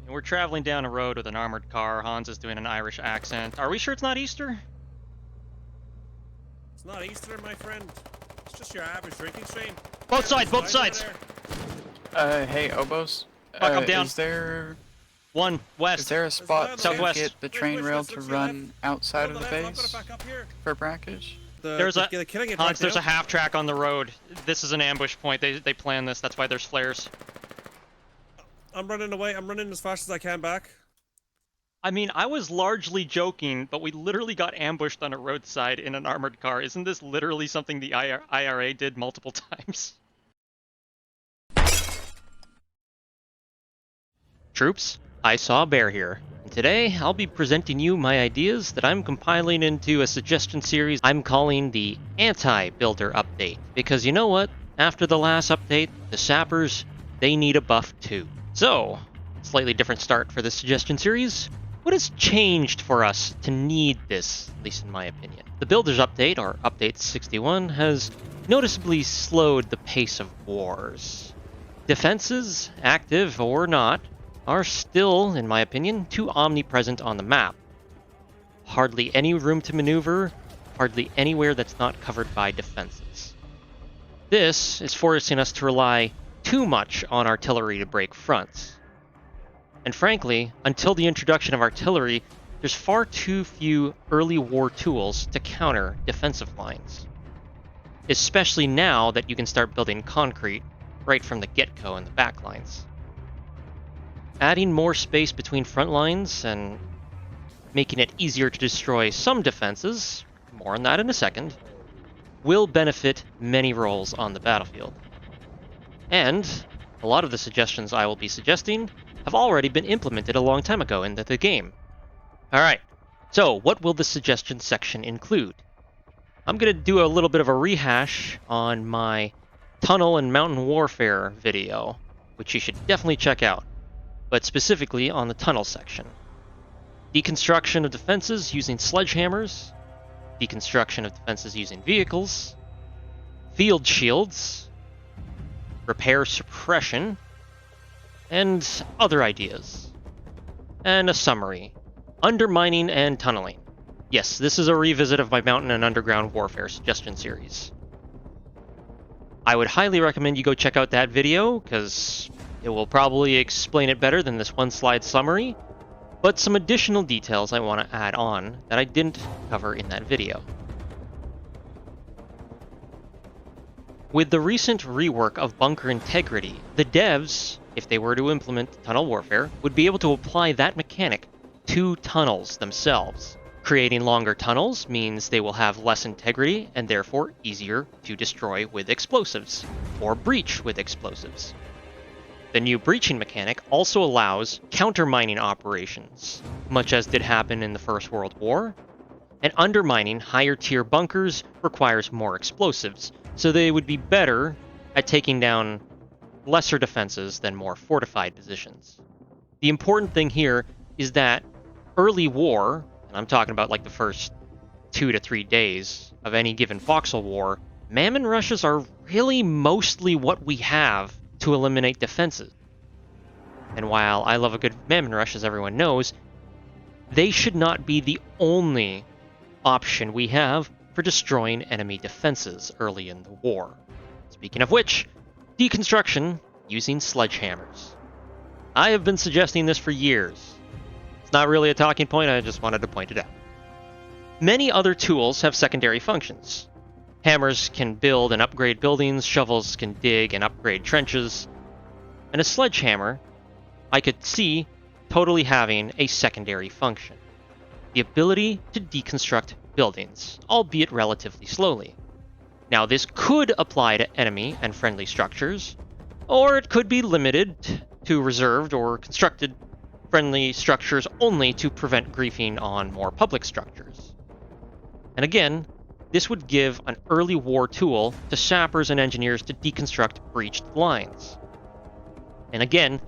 We're traveling down a road with an armored car. Hans is doing an Irish accent. Are we sure it's not Easter? It's not Easter, my friend. It's just your average drinking stream. Both sides, both sides! Hey, Obos. Fuck, I'm down. Is there One, west. is there a spot to Southwest. get the train rail to run outside of the I've got it base back up here. for brackage? There's a killing it Hans, right there's now. a half track on the road. This is an ambush point. They planned this. That's why there's flares. I'm running away. I'm running as fast as I can back. I mean, I was largely joking, but we literally got ambushed on a roadside in an armored car. Isn't this literally something the IRA did multiple times? Troops, I saw a bear here. And today, I'll be presenting you my ideas that I'm compiling into a suggestion series I'm calling the Anti-Builder Update. Because you know what? After the last update, the Sappers, they need a buff too. So, slightly different start for this suggestion series. What has changed for us to need this, at least in my opinion? The Builders Update, or Update 61, has noticeably slowed the pace of wars. Defenses, active or not, are still, in my opinion, too omnipresent on the map. Hardly any room to maneuver, hardly anywhere that's not covered by defenses. This is forcing us to rely too much on artillery to break fronts. And frankly, until the introduction of artillery, there's far too few early war tools to counter defensive lines. Especially now that you can start building concrete right from the get-go in the back lines. Adding more space between front lines and making it easier to destroy some defenses, more on that in a second, will benefit many roles on the battlefield. And a lot of the suggestions I will be suggesting have already been implemented a long time ago in the game. Alright, so what will the suggestion section include? I'm going to do a little bit of a rehash on my tunnel and mountain warfare video, which you should definitely check out, but specifically on the tunnel section. Deconstruction of defenses using sledgehammers, deconstruction of defenses using vehicles, field shields, repair suppression, and other ideas. And a summary. Undermining and tunneling. Yes, this is a revisit of my mountain and underground warfare suggestion series. I would highly recommend you go check out that video, because it will probably explain it better than this one-slide summary, but some additional details I want to add on that I didn't cover in that video. With the recent rework of bunker integrity, the devs, if they were to implement tunnel warfare, would be able to apply that mechanic to tunnels themselves. Creating longer tunnels means they will have less integrity and therefore easier to destroy with explosives, or breach with explosives. The new breaching mechanic also allows countermining operations, much as did happen in the First World War, and undermining higher tier bunkers requires more explosives, so they would be better at taking down lesser defenses than more fortified positions. The important thing here is that early war, and I'm talking about like the first 2 to 3 days of any given Foxhole war, Mammon rushes are really mostly what we have to eliminate defenses. And while I love a good Mammon rush, as everyone knows, they should not be the only option we have for destroying enemy defenses early in the war. Speaking of which, deconstruction using sledgehammers. I have been suggesting this for years. It's not really a talking point, I just wanted to point it out. Many other tools have secondary functions. Hammers can build and upgrade buildings, shovels can dig and upgrade trenches, and a sledgehammer I could see totally having a secondary function. The ability to deconstruct buildings, albeit relatively slowly. Now this could apply to enemy and friendly structures, or it could be limited to reserved or constructed friendly structures only to prevent griefing on more public structures. And again, this would give an early war tool to sappers and engineers to deconstruct breached lines. And again,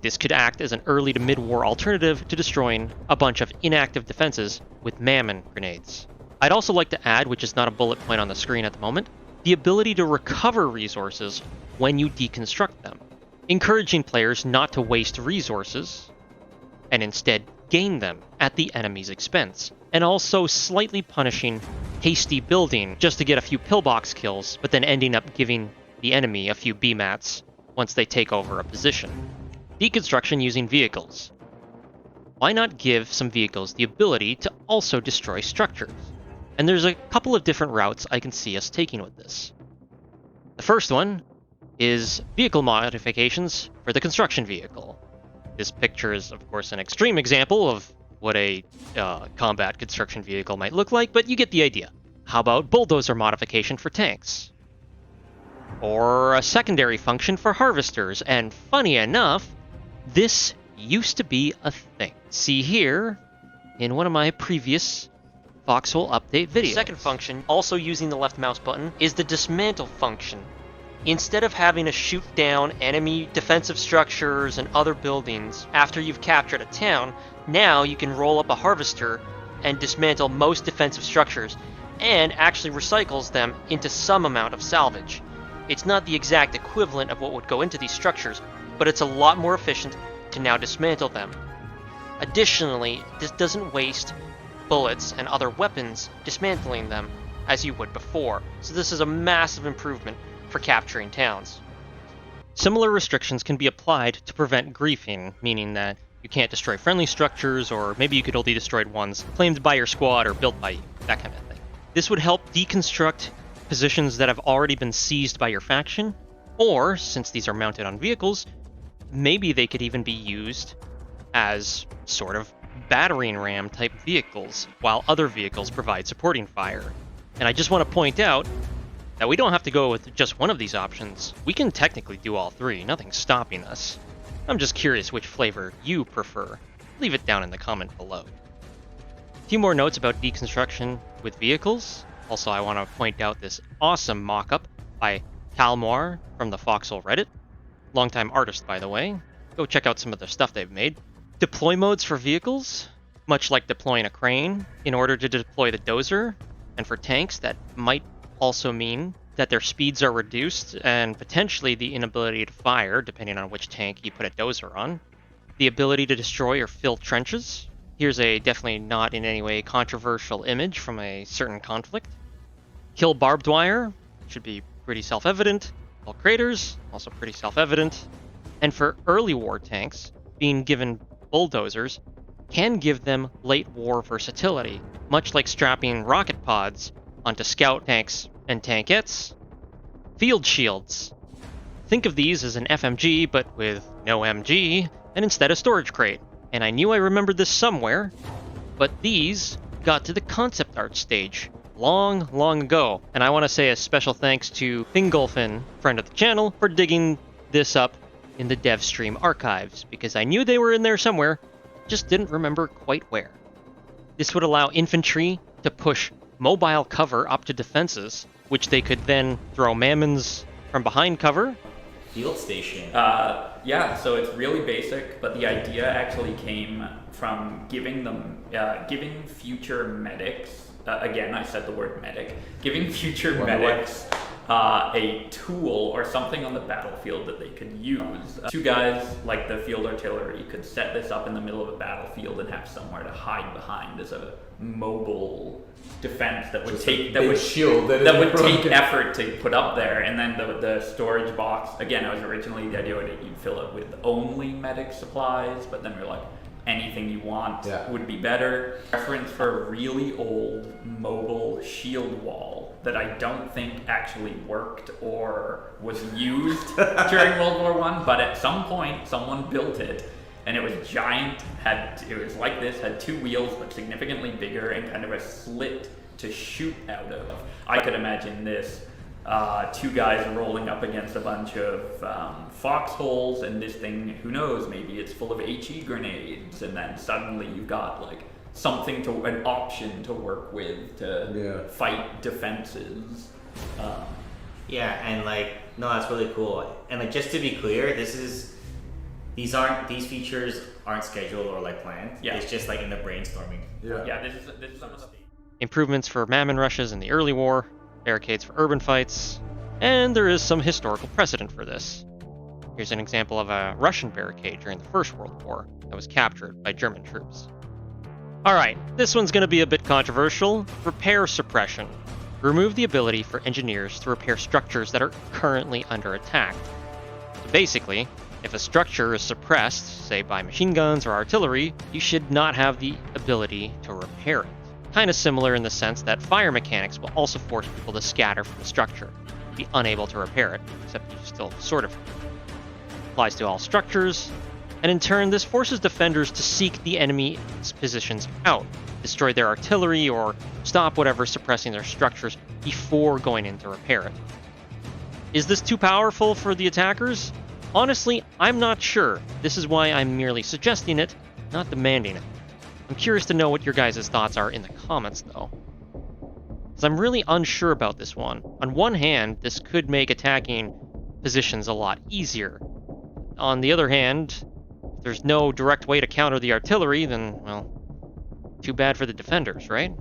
this could act as an early to mid-war alternative to destroying a bunch of inactive defenses with Mammon grenades. I'd also like to add, which is not a bullet point on the screen at the moment, the ability to recover resources when you deconstruct them. Encouraging players not to waste resources and instead gain them at the enemy's expense, and also slightly punishing hasty building just to get a few pillbox kills, but then ending up giving the enemy a few B-mats once they take over a position. Deconstruction using vehicles. Why not give some vehicles the ability to also destroy structures? And there's a couple of different routes I can see us taking with this. The first one is vehicle modifications for the construction vehicle. This picture is, of course, an extreme example of what a combat construction vehicle might look like, but you get the idea. How about bulldozer modification for tanks? Or a secondary function for harvesters, and funny enough, this used to be a thing. See here, in one of my previous Foxhole update videos. The second function, also using the left mouse button, is the dismantle function. Instead of having to shoot down enemy defensive structures and other buildings after you've captured a town, now you can roll up a harvester and dismantle most defensive structures, and actually recycles them into some amount of salvage. It's not the exact equivalent of what would go into these structures, but it's a lot more efficient to now dismantle them. Additionally, this doesn't waste bullets and other weapons dismantling them as you would before, so this is a massive improvement for capturing towns. Similar restrictions can be applied to prevent griefing, meaning that you can't destroy friendly structures, or maybe you could only destroy ones claimed by your squad or built by you, that kind of thing. This would help deconstruct positions that have already been seized by your faction, or, since these are mounted on vehicles, maybe they could even be used as sort of battering ram type vehicles, while other vehicles provide supporting fire. And I just want to point out that we don't have to go with just one of these options. We can technically do all three, nothing's stopping us. I'm just curious which flavor you prefer. Leave it down in the comment below. A few more notes about deconstruction with vehicles. Also, I want to point out this awesome mock-up by Calmoir from the Foxhole Reddit. Longtime artist, by the way. Go check out some of the stuff they've made. Deploy modes for vehicles, much like deploying a crane, in order to deploy the dozer, and for tanks, that might also mean that their speeds are reduced and potentially the inability to fire, depending on which tank you put a dozer on. The ability to destroy or fill trenches. Here's a definitely not in any way controversial image from a certain conflict. Kill barbed wire, should be pretty self-evident. Kill craters, also pretty self-evident. And for early war tanks, being given bulldozers can give them late war versatility, much like strapping rocket pods onto scout tanks and tankettes. Field shields. Think of these as an FMG, but with no MG, and instead a storage crate. And I knew I remembered this somewhere, but these got to the concept art stage long, long ago. And I want to say a special thanks to Fingolfin, friend of the channel, for digging this up in the dev stream archives, because I knew they were in there somewhere, just didn't remember quite where. This would allow infantry to push mobile cover up to defenses, which they could then throw mammons from behind cover. Field station. Yeah, so it's really basic, but the idea actually came from giving them, giving future medics, again, I said the word medic, giving future medics a tool or something on the battlefield that they could use. Two guys, like the field artillery, could set this up in the middle of a battlefield and have somewhere to hide behind as a mobile defense that would take effort to put up there. And then the storage box, again, it was originally the idea that you'd fill it with only medic supplies, but then we're like, anything you want would be better. Reference for a really old mobile shield wall that I don't think actually worked or was used during World War I, but at some point someone built it, and it was giant, it was like this, had two wheels but significantly bigger and kind of a slit to shoot out of. I could imagine this, two guys rolling up against a bunch of foxholes, and this thing, who knows, maybe it's full of HE grenades, and then suddenly you've got like something an option to work with to fight defenses. Yeah, and like, no, that's really cool. And like, just to be clear, these features aren't scheduled or like planned. Yeah. It's just like in the brainstorming. Yeah, this is a mistake. Improvements for mammon rushes in the early war, barricades for urban fights, and there is some historical precedent for this. Here's an example of a Russian barricade during the First World War that was captured by German troops. Alright, this one's going to be a bit controversial. Repair suppression. Remove the ability for engineers to repair structures that are currently under attack. So basically, if a structure is suppressed, say by machine guns or artillery, you should not have the ability to repair it. Kind of similar in the sense that fire mechanics will also force people to scatter from the structure, be unable to repair it, except you still sort of. Applies to all structures, and in turn this forces defenders to seek the enemy's positions out, destroy their artillery, or stop whatever suppressing their structures before going in to repair it. Is this too powerful for the attackers? Honestly, I'm not sure. This is why I'm merely suggesting it, not demanding it. I'm curious to know what your guys' thoughts are in the comments, though. Because I'm really unsure about this one. On one hand, this could make attacking positions a lot easier. On the other hand, if there's no direct way to counter the artillery, then, well, too bad for the defenders, right?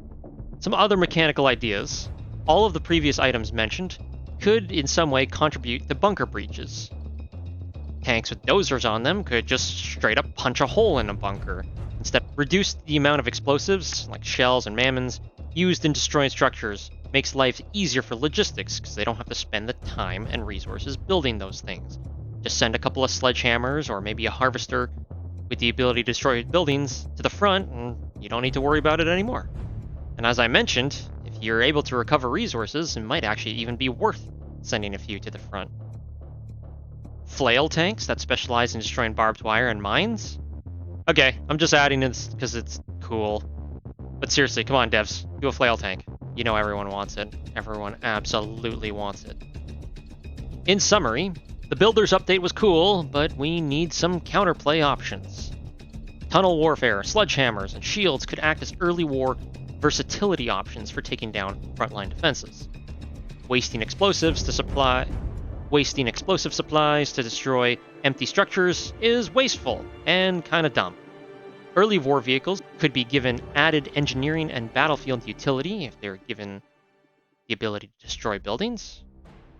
Some other mechanical ideas. All of the previous items mentioned could in some way contribute to bunker breaches. Tanks with dozers on them could just straight up punch a hole in a bunker. Instead, reduce the amount of explosives, like shells and mammons, used in destroying structures. Makes life easier for logistics, because they don't have to spend the time and resources building those things. Just send a couple of sledgehammers, or maybe a harvester with the ability to destroy buildings to the front, and you don't need to worry about it anymore. And as I mentioned, if you're able to recover resources, it might actually even be worth sending a few to the front. Flail tanks that specialize in destroying barbed wire and mines? Okay, I'm just adding this because it's cool. But seriously, come on devs, do a flail tank. You know everyone wants it. Everyone absolutely wants it. In summary, the Builders update was cool, but we need some counterplay options. Tunnel warfare, sledgehammers, and shields could act as early war versatility options for taking down frontline defenses. Wasting explosive supplies to destroy empty structures is wasteful and kinda dumb. Early war vehicles could be given added engineering and battlefield utility if they're given the ability to destroy buildings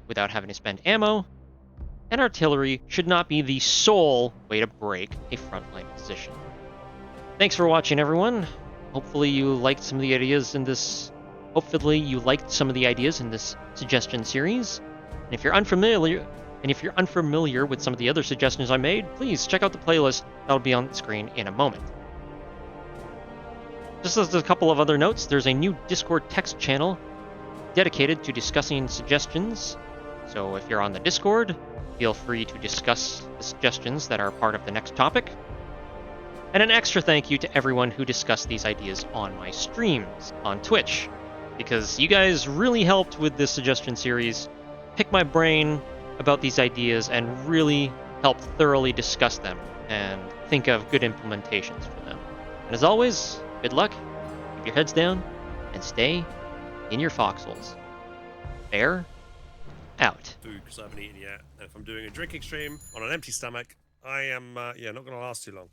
without having to spend ammo, and artillery should not be the sole way to break a frontline position. Thanks for watching, everyone. Hopefully you liked some of the ideas in this suggestion series. And if you're unfamiliar with some of the other suggestions I made, please check out the playlist that'll be on the screen in a moment. Just as a couple of other notes, there's a new Discord text channel dedicated to discussing suggestions. So if you're on the Discord, feel free to discuss the suggestions that are part of the next topic. And an extra thank you to everyone who discussed these ideas on my streams on Twitch, because you guys really helped with this suggestion series, pick my brain about these ideas, and really helped thoroughly discuss them and think of good implementations for them. And as always, good luck, keep your heads down, and stay in your foxholes. Bear out. Food, because I haven't eaten yet. And if I'm doing a drinking stream on an empty stomach, I am, not going to last too long.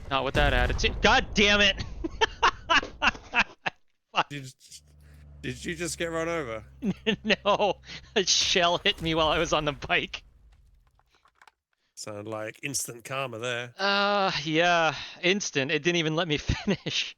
Not with that attitude. God damn it! Did you just get run over? No, a shell hit me while I was on the bike. Sound like instant karma there. Yeah, instant. It didn't even let me finish.